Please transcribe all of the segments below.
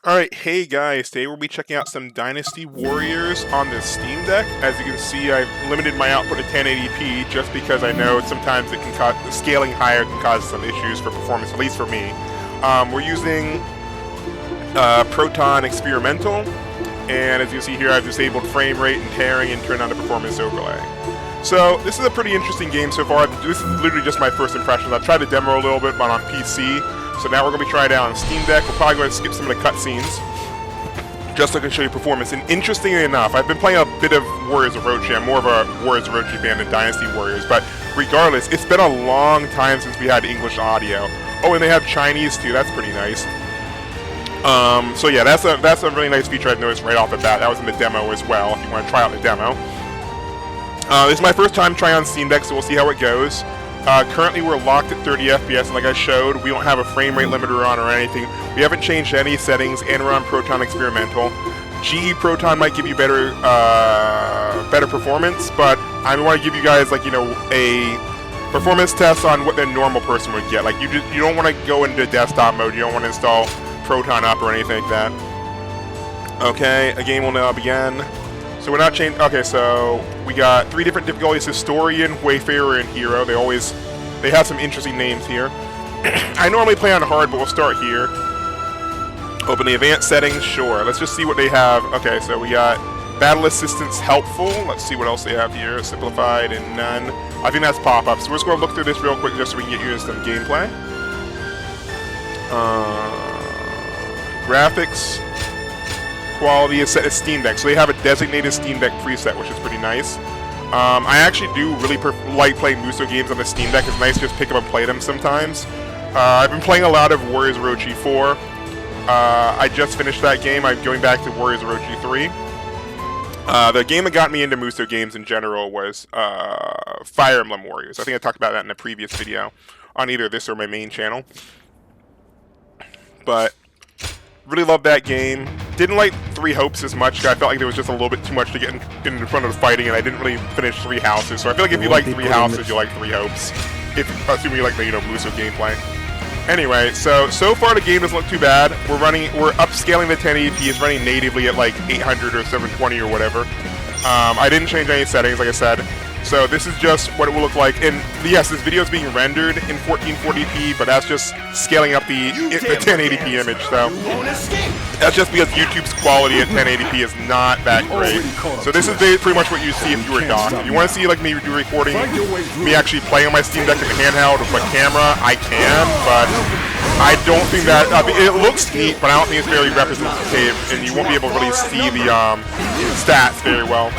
Alright, hey guys, today we'll be checking out some Dynasty Warriors on the Steamdeck. As you can see, I've limited my output to 1080p just because I know sometimes it can cause, scaling higher can cause some issues for performance, at least for me. We're using Proton Experimental, and as you see here, I've disabled frame rate and tearing and turned on the performance overlay. So, this is a pretty interesting game so far. This is literally just my first impressions. I've tried to demo a little bit, but on PC. So now we're going to be trying it out on Steamdeck. We're probably going to skip some of the cutscenes, just so I can show you performance. And interestingly enough, I've been playing a bit of Warriors Orochi. I'm more of a Warriors Orochi fan than Dynasty Warriors. But regardless, it's been a long time since we had English audio. Oh, and they have Chinese too. That's pretty nice. So yeah, that's a really nice feature I've noticed right off the bat. That was in the demo as well, if you want to try out the demo. This is my first time trying on Steamdeck, so we'll see how it goes. Currently we're locked at 30 FPS, and like I showed, we don't have a frame rate limiter on or anything. We haven't changed any settings, and we're on Proton Experimental. GE Proton might give you better performance, but I want to give you guys, like, you know, a performance test on what the normal person would get. Like, you don't want to go into desktop mode, you don't want to install Proton up or anything like that. Okay, a game will now begin. So we're not changing. Okay, so we got 3 different difficulties: Historian, Wayfarer, and Hero. They have some interesting names here. I normally play on hard, but we'll start here. Open the advanced settings. Sure. Let's just see what they have. Okay, so we got battle assistance helpful. Let's see what else they have here. Simplified and none. I think that's pop-up. So we're just going to look through this real quick just so we can get you some gameplay. Graphics. Quality is set to Steamdeck, so they have a designated Steamdeck preset, which is pretty nice. I actually do really like playing Muso games on the Steamdeck. It's nice to just pick up and play them sometimes. I've been playing a lot of Warriors Orochi 4. I just finished that game. I'm going back to Warriors Orochi 3. The game that got me into Muso games in general was Fire Emblem Warriors. I think I talked about that in a previous video on either this or my main channel. But really loved that game. Didn't like Three Hopes as much. I felt like there was just a little bit too much to get in front of the fighting, and I didn't really finish Three Houses. So I feel like if you like Three Houses, you like Three Hopes. Assuming you like the, you know, Muso gameplay. Anyway, so far the game doesn't look too bad. We're upscaling the 1080p. It's running natively at like 800 or 720 or whatever. I didn't change any settings, like I said. So this is just what it will look like. And yes, this video is being rendered in 1440p, but that's just scaling up the 1080p image. So that's just because YouTube's quality at 1080p is not that great. So this is pretty much what you see if you were docked. If you want to see like me do recording, me actually playing on my Steamdeck in the handheld with my camera, I can, but I don't think that it looks neat, but I don't think it's very representative, and you won't be able to really see the stats very well.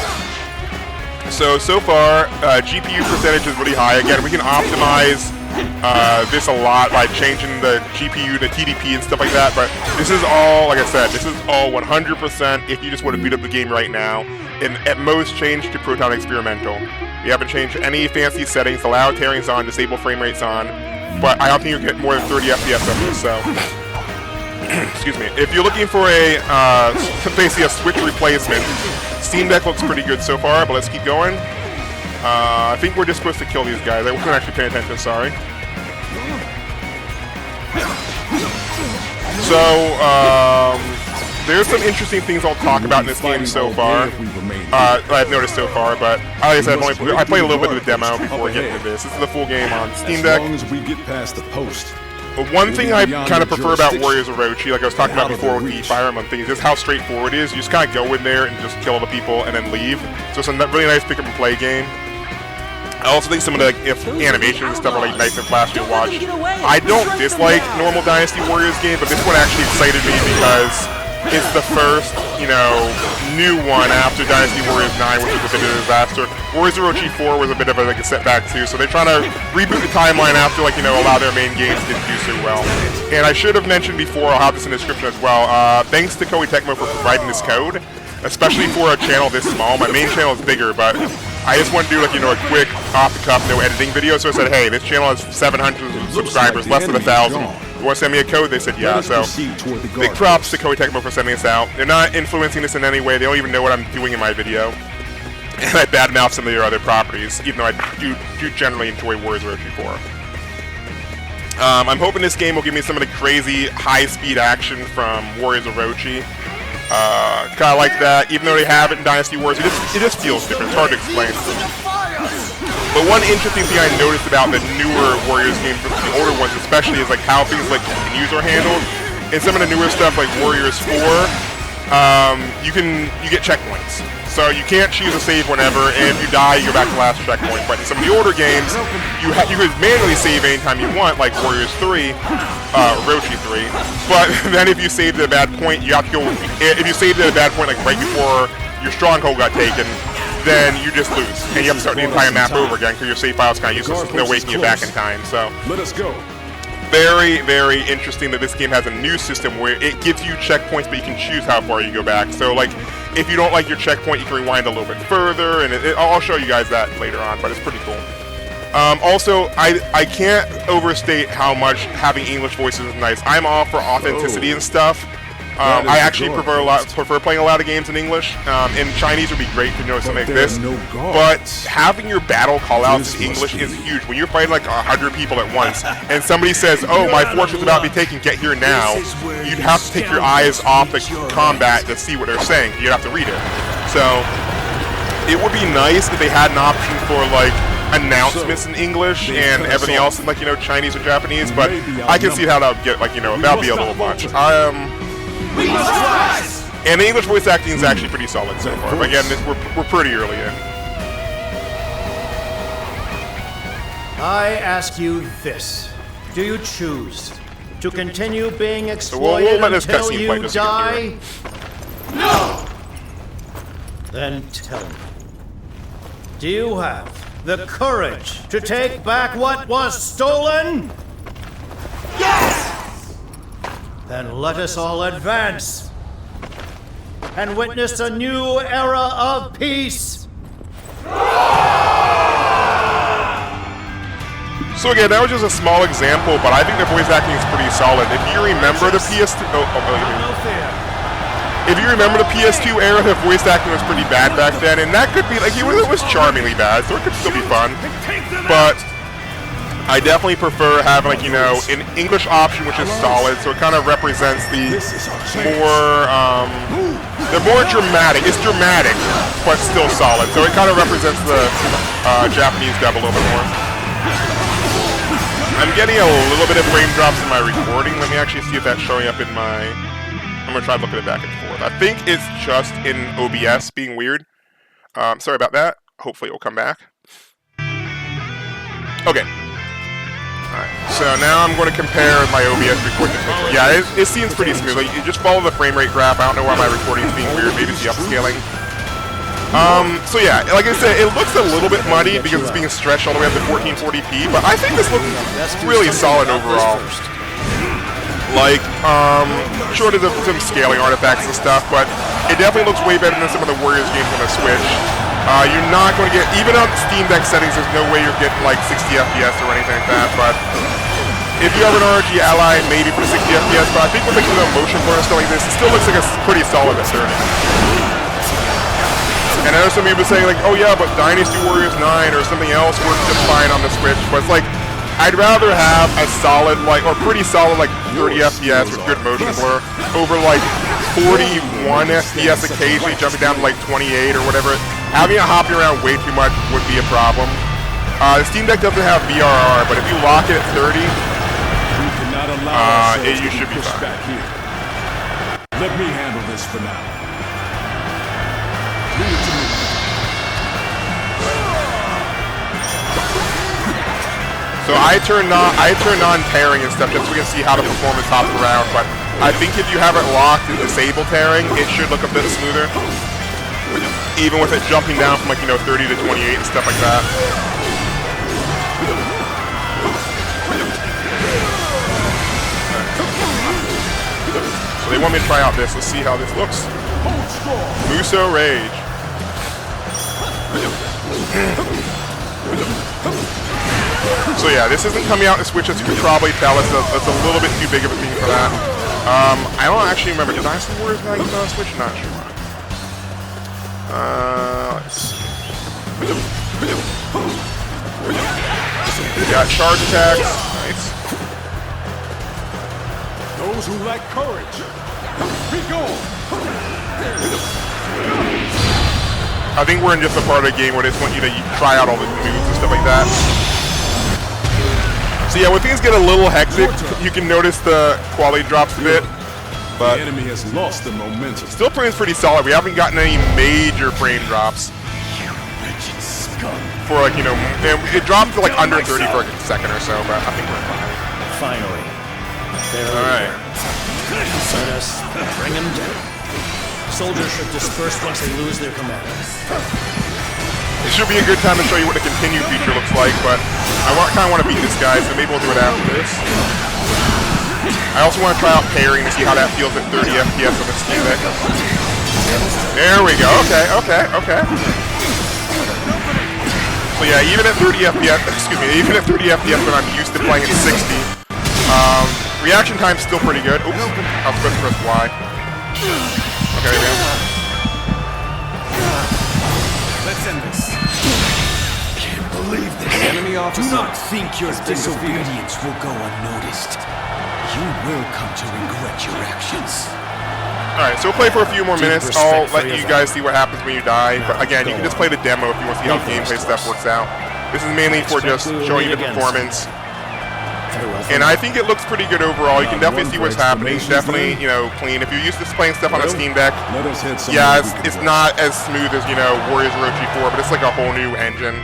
So far, GPU percentage is really high. Again, we can optimize this a lot by changing the GPU to TDP and stuff like that, but this is all, like I said, this is all 100% if you just want to boot up the game right now, and at most change to Proton Experimental. We haven't changed any fancy settings. Allow tearing's on, disable frame rates on, but I don't think you'll get more than 30 FPS on this, so excuse me. If you're looking for a basically a Switch replacement, Steamdeck looks pretty good so far, but let's keep going. I think we're just supposed to kill these guys. I wasn't actually paying attention, sorry. So, there's some interesting things I'll talk about in this game so far. I've noticed so far, but like I said, I played a little bit of the demo before getting to this. This is the full game on Steamdeck. As long as we get past the post. But one thing I kind of prefer about Warriors Orochi, like I was talking about before with the Fire Emblem thing, is just how straightforward it is. You just kind of go in there and just kill the people and then leave. So it's a really nice pick up and play game. I also think some of the animations and stuff are like nice and flashy to watch. I don't dislike normal Dynasty Warriors game, but this one actually excited me because it's the first, you know, new one after Dynasty Warriors 9, which was a bit of a disaster. Warriors Orochi 4 was a bit of a setback too, so they're trying to reboot the timeline after, like, you know, a lot of their main games didn't do so well. And I should have mentioned before, I'll have this in the description as well, thanks to Koei Tecmo for providing this code, especially for a channel this small. My main channel is bigger, but I just want to do, like, you know, a quick off-the-cuff, no editing video, so I said, hey, this channel has 700 subscribers, less than 1,000. You want to send me a code? They said, yeah. So big props to Koei Tecmo for sending this out. They're not influencing this in any way. They don't even know what I'm doing in my video. And I badmouth some of their other properties, even though I do generally enjoy Warriors Orochi 4. I'm hoping this game will give me some of the crazy high-speed action from Warriors Orochi. Kind of like that, even though they have it in Dynasty Warriors, it just feels different. It's hard to explain. But one interesting thing I noticed about the newer Warriors games, the older ones especially, is like how things like continues are handled. In some of the newer stuff, like Warriors 4, you get checkpoints. So you can't choose a save whenever, and if you die, you go back to the last checkpoint. But in some of the older games, you could manually save anytime you want, like Warriors 3, Orochi 3. But then if you saved at a bad point, you have to go. If you saved at a bad point, like right before your stronghold got taken, then you just lose, and you have to start the entire map over again because your save file's kind of useless. There's no waking you back in time. So let us go. Very, very interesting that this game has a new system where it gives you checkpoints, but you can choose how far you go back. So, like, if you don't like your checkpoint, you can rewind a little bit further, and I'll show you guys that later on, but it's pretty cool. Also, I can't overstate how much having English voices is nice. I'm all for authenticity and stuff. I actually prefer playing a lot of games in English. In Chinese would be great to know something like this. But having your battle callouts in English is huge. When you're fighting like 100 people at once, and somebody says, "Oh, my fortune's about to be taken. Get here now," you'd have to take your eyes off the combat to see what they're saying. You'd have to read it. So it would be nice if they had an option for like announcements in English and everything else in like Chinese or Japanese. But I can see how that would get like that'd be a little much. And the English voice acting is actually pretty solid so far. But again, we're pretty early in. I ask you this. Do you choose to continue being exploited until you die? No! Then tell me. Do you have the courage to take back what was stolen? Yes! Then let us all advance and witness a new era of peace. So again, that was just a small example, but I think the voice acting is pretty solid. If you remember the PS2, if you remember the PS2 era, the voice acting was pretty bad back then, and that could be like it was charmingly bad, so it could still be fun. But I definitely prefer having like an English option, which is solid, so it kind of represents the more dramatic. It's dramatic, but still solid. So it kind of represents the Japanese dub a little bit more. I'm getting a little bit of frame drops in my recording. Let me actually see if that's showing up in my. I'm gonna try looking it back and forth. I think it's just in OBS being weird. Sorry about that. Hopefully it will come back. Okay. Alright, so now I'm going to compare my OBS recording. Yeah, it seems pretty smooth. Like, you just follow the frame rate graph. I don't know why my recording is being weird. Maybe it's the upscaling. So yeah, like I said, it looks a little bit muddy because it's being stretched all the way up to 1440p, but I think this looks really solid overall. Like, short of some scaling artifacts and stuff, but it definitely looks way better than some of the Warriors games on the Switch. You're not going to get, even on Steamdeck settings, there's no way you're getting like 60 FPS or anything like that, but if you have an ROG Ally, maybe for 60 FPS, but I think with like the motion blur and stuff like this, it still looks like a pretty solid at 30. And I know some people saying like, oh yeah, but Dynasty Warriors 9 or something else works just fine on the Switch, but it's like, I'd rather have a solid, like, or pretty solid, like, 30 FPS with good motion blur over, like, 41 FPS occasionally, jumping down to, like, 28 or whatever. Having it hopping around way too much would be a problem. The Steam Deck doesn't have VRR, but if you lock it at 30, you should be fine. Let me handle this for now. Leave it to me. So I turned on tearing and stuff just so we can see how the performance hops around, but I think if you have it locked and disable tearing, it should look a bit smoother. Even with it jumping down from like 30 to 28 and stuff like that. So they want me to try out this. Let's see how this looks. Muso Rage. So yeah, this isn't coming out in Switch, as you can probably tell. It's a little bit too big of a thing for that. I don't actually remember. Did Dynasty Warriors come out on Switch? Not sure. Let's see. We got charge attacks. Nice. those who lack courage. Be gone. I think we're in just a part of the game where they just want you to try out all the moves and stuff like that. So yeah, when things get a little hectic, you can notice the quality drops a bit. But the enemy has lost the momentum. Still playing pretty solid. We haven't gotten any major frame drops. For like, you know, it dropped to like under 30 for like a second or so, but I think we're fine. Finally. Alright. Let us bring him down. Soldiers should disperse once they lose their commander. It should be a good time to show you what the continue feature looks like, but I kind of want to beat this guy, so maybe we'll do it after this. I also want to try out pairing to see how that feels at 30 FPS on the Steamdeck. There we go. Okay. So yeah, even at 30 FPS, even at 30 FPS when I'm used to playing at 60, reaction time's still pretty good. Oops, I was supposed to press Y. Okay, there we go. Let's end this. Can't believe this. Enemy officer. Do not think your disobedience will go unnoticed. You will come to regret your actions. Alright, so we'll play for a few more minutes. I'll let you guys see what happens when you die. But again, you can just play the demo if you want to see how gameplay stuff works out. This is mainly for just showing you the performance. And I think it looks pretty good overall. You can definitely see what's happening. Definitely, you know, clean. If you're used to playing stuff on a Steam Deck, yeah, it's not as smooth as, you know, Warriors Origins 4, but it's like a whole new engine.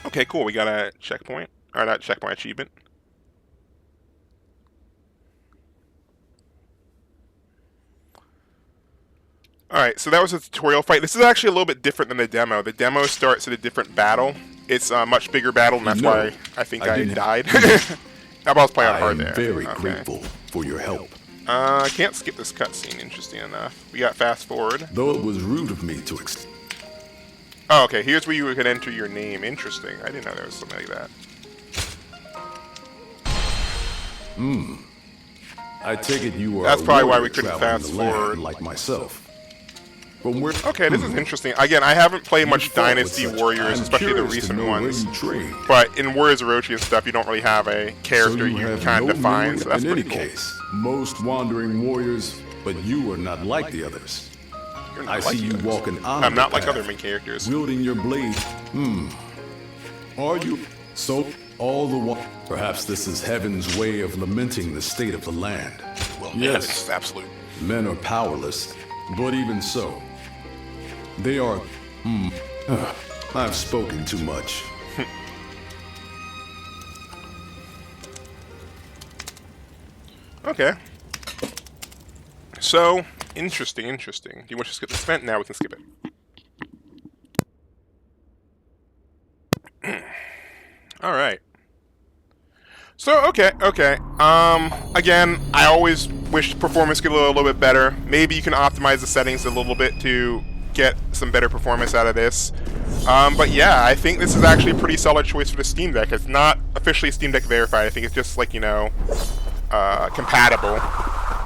Okay, cool. We got a checkpoint. Or not checkpoint, achievement. Alright, so that was a tutorial fight. This is actually a little bit different than the demo. The demo starts at a different battle. It's a much bigger battle, and that's why I think I died. I was playing hard there. I'm very grateful for your help. I can't skip this cutscene, interesting enough. We got fast forward. Though it was rude of me to Oh, okay, here's where you can enter your name. Interesting. I didn't know there was something like that. I take it you are. That's probably why we couldn't fast forward. Like myself. Okay, this is interesting. Again, I haven't played much Dynasty Warriors, especially the recent ones. But in Warriors Orochi and stuff, you don't really have a character you kind of define, so that's pretty cool. In any case, most wandering warriors, but you are not like the others. I see you walking on. I'm not like other main characters. Wielding your blade. Are you? So all the while, perhaps this is heaven's way of lamenting the state of the land. Well, yes, it's absolute. Men are powerless, but even so, they are. I've spoken too much. Okay. So, interesting. Do you want to skip the event? Now we can skip it. Alright. So, okay. Again, I always wish performance could be a little bit better. Maybe you can optimize the settings a little bit to get some better performance out of this. But yeah, I think this is actually a pretty solid choice for the Steam Deck. It's not officially Steam Deck verified. I think it's just like, you know, compatible.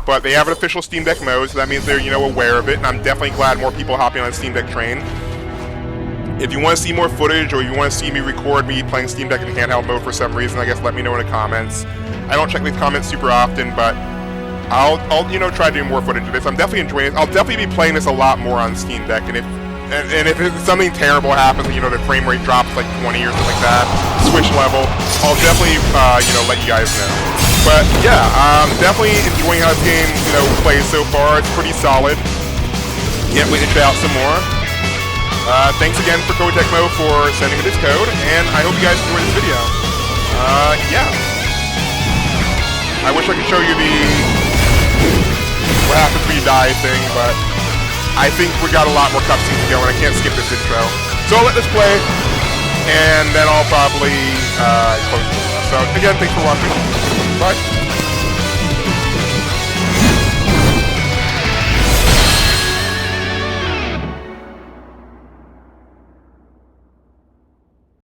But they have an official Steam Deck mode, so that means they're, you know, aware of it. And I'm definitely glad more people are hopping on the Steam Deck train. If you want to see more footage, or you want to see me record me playing Steam Deck in handheld mode for some reason, I guess let me know in the comments. I don't check these comments super often, but I'll you know, try to do more footage of this. I'm definitely enjoying it. I'll definitely be playing this a lot more on Steam Deck, and if something terrible happens, you know, the frame rate drops like 20 or something like that, switch level, I'll definitely you know, let you guys know. But yeah, I'm definitely enjoying how this game, you know, plays so far. It's pretty solid. Can't wait to try out some more. Thanks again for Koei Tecmo for sending me this code, and I hope you guys enjoyed this video. Yeah. I wish I could show you the what happens when you die thing, but I think we got a lot more cutscenes to go, and I can't skip this intro. So I'll let this play, and then I'll probably close the video. So again, thanks for watching. Bye.